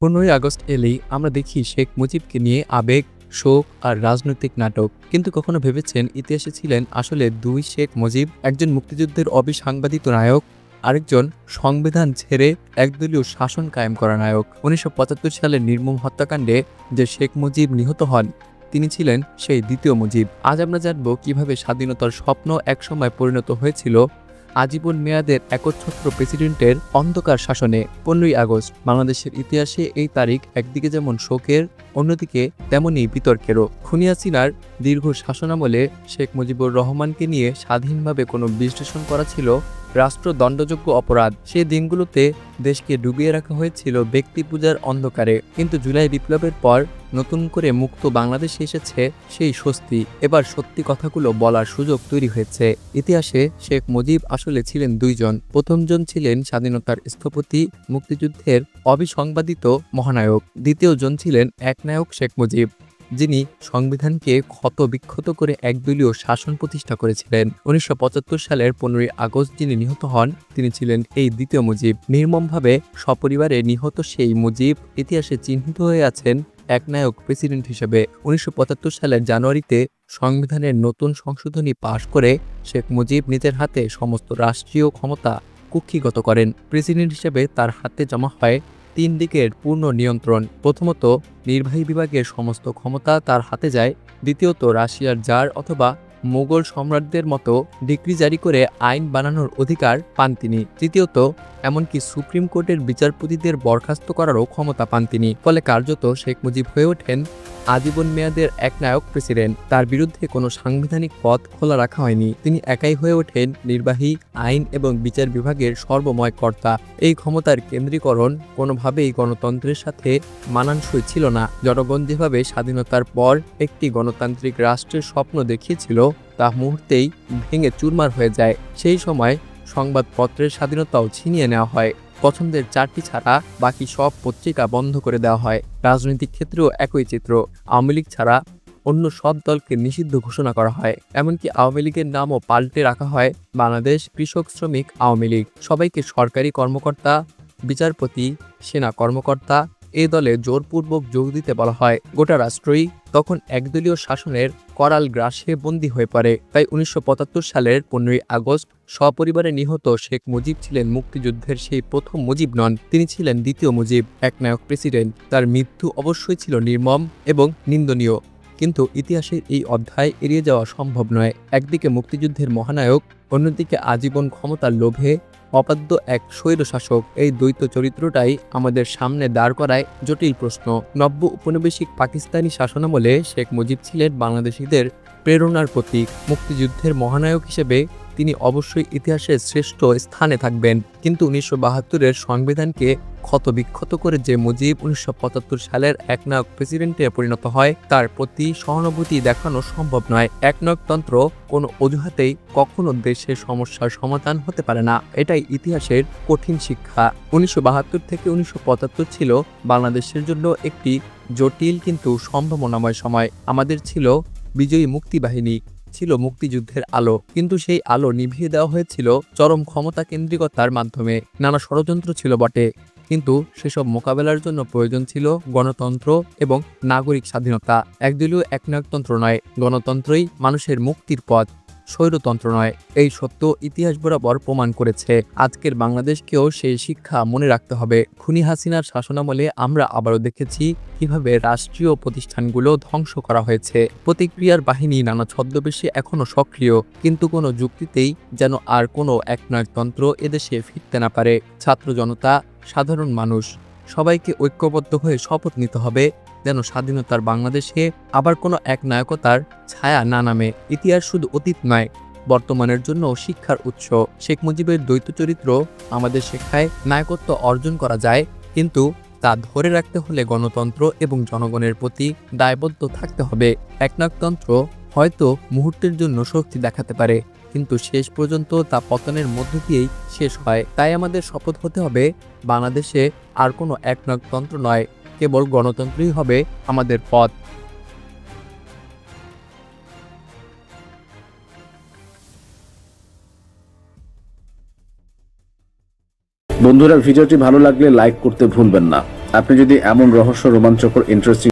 15ই August এলেই আমরা দেখি শেখ মুজিবকে নিয়ে আবেগ, শোক আর রাজনৈতিক নাটক। কিন্তু কখনো ভেবেছেন ইতিহাসে ছিলেন আসলে দুই শেখ মুজিব, একজন মুক্তিযুদ্ধের অবিসংবাদিত নায়ক, আরেকজন সংবিধান ছেড়ে একদলীয় শাসন কায়েম করা নায়ক। 1975 সালের নির্মম হত্যাকাণ্ডে যে শেখ মুজিব নিহত হন, তিনি ছিলেন সেই দ্বিতীয় মুজিব। আজ আমরা জানব কিভাবে স্বাধীনতার স্বপ্ন একসময় পরিণত হয়েছিল আজীবন মেয়াদের একচ্ছত্র প্রেসিডেন্টের অন্ধকার শাসনে। 15ই আগস্ট বাংলাদেশের ইতিহাসে এই তারিখ একদিকে যেমন শোকের, অন্যদিকে তেমনই বিতর্কেরও। খুনি হাসিনার দীর্ঘ শাসনামলে শেখ মুজিবুর রহমানকে নিয়ে স্বাধীনভাবে কোনো বিশ্লেষণ করা ছিল রাষ্ট্রদণ্ডযোগ্য অপরাধ। সে দিনগুলোতে দেশকে ডুবিয়ে রাখা হয়েছিল ব্যক্তি পূজার অন্ধকারে। কিন্তু জুলাই বিপ্লবের পর নতুন করে মুক্ত বাংলাদেশে এসেছে সেই স্বস্তি। এবার সত্যি কথাগুলো বলার সুযোগ তৈরি হয়েছে। ইতিহাসে শেখ মুজিব আসলে ছিলেন দুইজন। প্রথমজন ছিলেন স্বাধীনতার স্থপতি, মুক্তিযুদ্ধের অবিসংবাদিত মহানায়ক। দ্বিতীয়জন ছিলেন একনায়ক শেখ মুজিব, যিনি সংবিধানকে ক্ষত-বিক্ষত করে একদলীয় শাসন প্রতিষ্ঠা করেছিলেন। 1975 সালের 15ই আগস্ট যিনি নিহত হন, তিনি ছিলেন এই দ্বিতীয় মুজিব। নির্মমভাবে সপরিবারে নিহত সেই মুজিব ইতিহাসে চিহ্নিত হয়ে আছেন একনায়ক প্রেসিডেন্ট হিসেবে। 1975 সালের জানুয়ারিতে সংবিধানের নতুন সংশোধনী পাশ করে শেখ মুজিব নিজের হাতে সমস্ত রাষ্ট্রীয় ক্ষমতা কুক্ষিগত করেন। প্রেসিডেন্ট হিসেবে তার হাতে জমা হয় 3 দিকের পূর্ণ নিয়ন্ত্রণ। প্রথমত, নির্বাহী বিভাগের সমস্ত ক্ষমতা তার হাতে যায়। দ্বিতীয়ত, রাশিয়ার জার অথবা মোগল সম্রাটদের মতো ডিক্রি জারি করে আইন বানানোর অধিকার পান তিনি। তৃতীয়ত, এমনকি সুপ্রিম কোর্টের বিচারপতিদের বরখাস্ত করারও ক্ষমতা পান তিনি। ফলে কার্যত শেখ মুজিব হয়ে ওঠেন আজীবন মেয়াদের একনায়ক প্রেসিডেন্ট। তার বিরুদ্ধে কোনো সাংবিধানিক পথ খোলা রাখা হয়নি। তিনি একাই হয়ে ওঠেন নির্বাহী, আইন এবং বিচার বিভাগের সর্বময় কর্তা। এই ক্ষমতার কেন্দ্রীকরণ কোনোভাবেই গণতন্ত্রের সাথে মানানসই ছিল না। জনগণ যেভাবে স্বাধীনতার পর একটি গণতান্ত্রিক রাষ্ট্রের স্বপ্ন দেখিয়েছিল, তা মুহূর্তেই ভেঙে চুরমার হয়ে যায়। সেই সময় সংবাদপত্রের স্বাধীনতাও ছিনিয়ে নেওয়া হয়। পছন্দের 4টি ছাড়া বাকি সব পত্রিকা বন্ধ করে দেওয়া হয়। রাজনৈতিক ক্ষেত্রেও একই চিত্র। আওয়ামী লীগ ছাড়া অন্য সব দলকে নিষিদ্ধ ঘোষণা করা হয়। এমনকি আওয়ামী লীগের নামও পাল্টে রাখা হয় বাংলাদেশ কৃষক শ্রমিক আওয়ামী লীগ। সবাইকে সরকারি কর্মকর্তা, বিচারপতি, সেনা কর্মকর্তা এই দলে জোরপূর্বক যোগ দিতে বলা হয়। গোটা রাষ্ট্রই তখন একদলীয় শাসনের করাল গ্রাসে বন্দী হয়ে পড়ে। তাই 1975 সালের 15ই আগস্ট সপরিবারে নিহত শেখ মুজিব ছিলেন মুক্তিযুদ্ধের সেই প্রথম মুজিব নন, তিনি ছিলেন দ্বিতীয় মুজিব, একনায়ক প্রেসিডেন্ট। তার মৃত্যু অবশ্যই ছিল নির্মম এবং নিন্দনীয়, কিন্তু ইতিহাসের এই অধ্যায় এড়িয়ে যাওয়া সম্ভব নয়। একদিকে মুক্তিযুদ্ধের মহানায়ক, অন্যদিকে আজীবন ক্ষমতার লোভে অবাধ্য এক স্বৈরশাসক। এই দ্বৈত চরিত্রটাই আমাদের সামনে দাঁড় করায় জটিল প্রশ্ন। নব্য উপনিবেশিক পাকিস্তানি শাসনামলে শেখ মুজিব ছিলেন বাংলাদেশিদের প্রেরণার প্রতীক। মুক্তিযুদ্ধের মহানায়ক হিসেবে তিনি অবশ্যই ইতিহাসের শ্রেষ্ঠ স্থানে থাকবেন। কিন্তু 1972-এর সংবিধানকে ক্ষতবিক্ষত করে যে মুজিব 1975 সালের একনায়ক প্রেসিডেন্টে পরিণত হয়, তার প্রতি সহানুভূতি দেখানো সম্ভব নয়। একনায়কতন্ত্র কোনো অজুহাতেই কখনো দেশের সমস্যার সমাধান হতে পারে না। এটাই ইতিহাসের কঠিন শিক্ষা। 1972 থেকে 1975 ছিল বাংলাদেশের জন্য একটি জটিল কিন্তু সম্ভাবনাময় সময়। আমাদের ছিল বিজয়ী মুক্তিবাহিনী, ছিল মুক্তিযুদ্ধের আলো, কিন্তু সেই আলো নিভিয়ে দেওয়া হয়েছিল চরম ক্ষমতা কেন্দ্রিকতার মাধ্যমে। নানা ষড়যন্ত্র ছিল বটে, কিন্তু সেসব মোকাবেলার জন্য প্রয়োজন ছিল গণতন্ত্র এবং নাগরিক স্বাধীনতা। একদলীয় একনায়কতন্ত্র নয়, গণতন্ত্রই মানুষের মুক্তির পথ, স্বৈরতন্ত্র নয়। এই সত্য ইতিহাস বরাবর প্রমাণ করেছে। আজকের বাংলাদেশকেও সেই শিক্ষা মনে রাখতে হবে। খুনি হাসিনার শাসনামলে আমরা আবারও দেখেছি কিভাবে রাষ্ট্রীয় প্রতিষ্ঠানগুলো ধ্বংস করা হয়েছে। প্রতিক্রিয়ার বাহিনী নানা ছদ্মবেশে এখনো সক্রিয়, কিন্তু কোনো যুক্তিতেই যেন আর কোনো একনায়কতন্ত্র এদেশে ফিরতে না পারে। ছাত্র জনতা, সাধারণ মানুষ সবাইকে ঐক্যবদ্ধ হয়ে শপথ নিতে হবে যেন স্বাধীনতার বাংলাদেশে আবার কোনো একনায়কতার ছায়া না নামে। ইতিহাস শুধু অতীত নয়, বর্তমানের জন্য শিক্ষার উৎস। শেখ মুজিবের দ্বৈত চরিত্র আমাদের শেখায় নায়কত্ব অর্জন করা যায়, কিন্তু তা ধরে রাখতে হলে গণতন্ত্র এবং জনগণের প্রতি দায়বদ্ধ থাকতে হবে। একনায়কতন্ত্র হয়তো মুহূর্তের জন্য শক্তি দেখাতে পারে, কিন্তু শেষ পর্যন্ত তা পতনের মধ্য দিয়েই শেষ হয়। তাই আমাদের শপথ হতে হবে, বাংলাদেশে আর কোনো একনায়কতন্ত্র নয়, কেবল গণতন্ত্রই হবে আমাদের পথ। বন্ধুরা, ভিডিওটি ভালো লাগলে লাইক করতে ভুলবেন না। আপনি যদি এমন রহস্য, রোমাঞ্চকর, ইন্টারেস্টিং